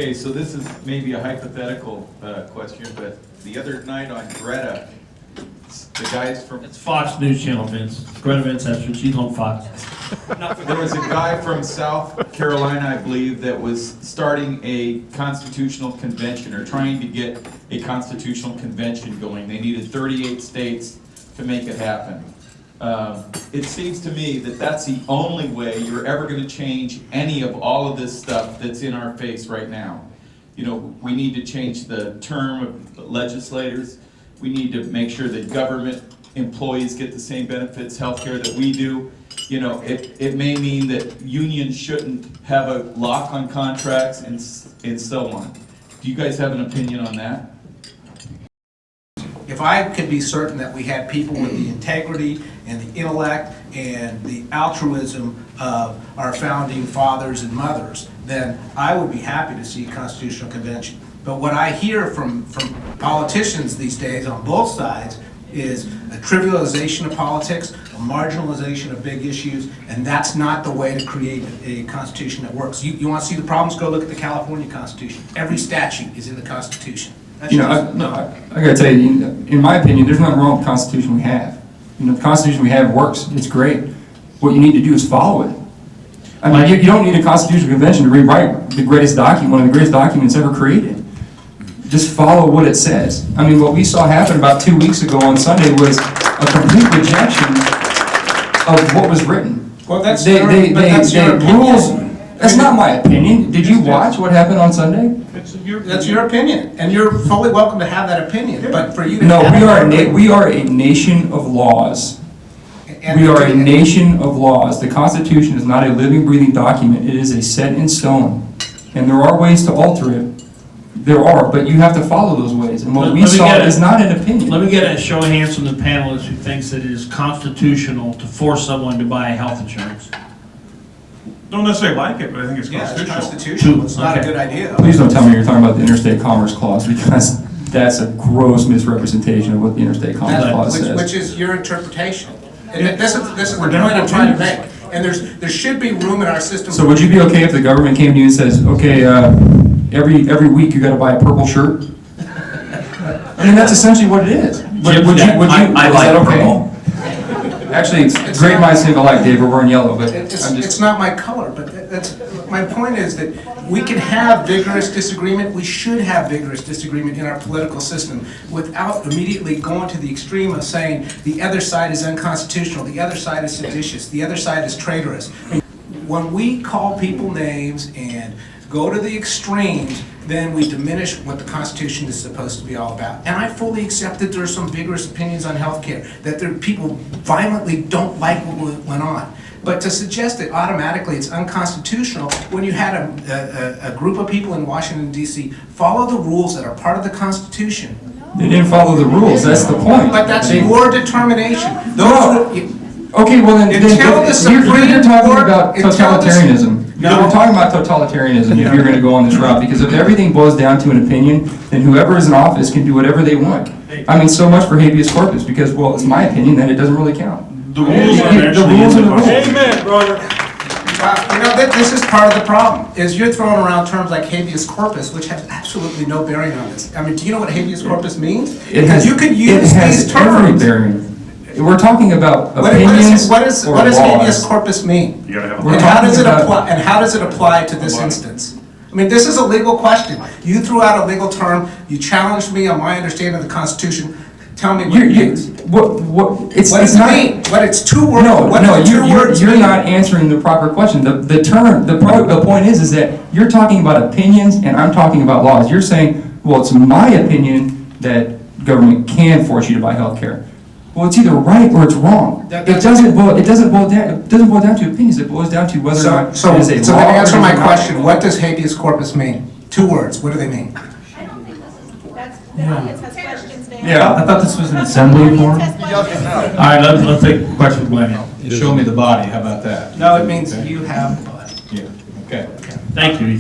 Okay, so this is maybe a hypothetical question, but the other night on Greta, the guys from... It's Fox News Channel, Vince. Greta Vince, that's what she's on Fox. There was a guy from South Carolina, I believe, that was starting a constitutional convention, or trying to get a constitutional convention going. They needed 38 states to make it happen. It seems to me that that's the only way you're ever going to change any of all of this stuff that's in our face right now. You know, we need to change the term of legislators. We need to make sure that government employees get the same benefits, healthcare that we do. You know, it may mean that unions shouldn't have a lock on contracts and so on. Do you guys have an opinion on that? If I could be certain that we had people with the integrity and the intellect and the altruism of our founding fathers and mothers, then I would be happy to see a constitutional convention. But what I hear from politicians these days on both sides is a trivialization of politics, a marginalization of big issues, and that's not the way to create a constitution that works. You want to see the problems? Go look at the California Constitution. Every statute is in the Constitution. I gotta tell you, in my opinion, there's nothing wrong with the Constitution we have. You know, the Constitution we have works, it's great. What you need to do is follow it. I mean, you don't need a constitutional convention to rewrite the greatest document, one of the greatest documents ever created. Just follow what it says. I mean, what we saw happen about 2 weeks ago on Sunday was a complete rejection of what was written. Well, that's your opinion. That's not my opinion. Did you watch what happened on Sunday? That's your opinion, and you're fully welcome to have that opinion. But for you to no, we are a nation of laws. We are a nation of laws. The Constitution is not a living, breathing document. It is a set in stone, and there are ways to alter it. There are, but you have to follow those ways. And what we saw is not an opinion. Let me get a show of hands from the panelists who thinks that it is constitutional to force someone to buy health insurance. Don't necessarily like it, but I think it's constitutional. Yeah, it's constitutional. It's not a good idea. Please don't tell me you're talking about the Interstate Commerce Clause, because that's a gross misrepresentation of what the Interstate Commerce Clause says. Which is your interpretation. And this is the point I'm trying to make. And there should be room in our system. So would you be okay if the government came to you and says, okay, every week you got to buy a purple shirt? I mean, that's essentially what it is. I like purple. Actually, it's great minds think alike, Dave. We're wearing yellow, but it's not my color. But that's my point is that we can have vigorous disagreement. We should have vigorous disagreement in our political system without immediately going to the extreme of saying the other side is unconstitutional, the other side is seditious, the other side is traitorous. I mean, when we call people names and go to the extremes, then we diminish what the Constitution is supposed to be all about. And I fully accept that there are some vigorous opinions on health care, that there are people violently don't like what went on. But to suggest that automatically it's unconstitutional when you had a group of people in Washington, D.C. follow the rules that are part of the Constitution. They didn't follow the rules, that's the point. But that's your determination. Okay, well then you're talking about totalitarianism. You're talking about totalitarianism if you're going to go on this route, because if everything boils down to an opinion, then whoever is in office can do whatever they want. I mean, so much for habeas corpus, because, well, it's my opinion, then it doesn't really count. The rules are the rules are the rules. Amen, brother. You know, this is part of the problem, is you're throwing around terms like habeas corpus, which have absolutely no bearing on this. I mean, do you know what habeas corpus means? Because you could use these terms. Every bearing. We're talking about opinions. What does habeas corpus mean? You gotta have And how does it apply to this instance? I mean, this is a legal question. You threw out a legal term. You challenged me on my understanding of the Constitution. Tell me what it means. What does it mean? What it's two words. You're not answering the proper question. The point is that you're talking about opinions and I'm talking about laws. You're saying, well, it's my opinion that government can force you to buy health care. Well, it's either right or it's wrong. It doesn't boil down to opinions. It boils down to whether or not it is a law. So let me answer my question. What does habeas corpus mean? 2 words. What do they mean? I don't think that's the audience has questions there. Yeah, I thought this was an assembly forum. All right, let's take a question from Glenn. Show me the body, how about that? No, it means you have the body. Yeah, okay. Thank you.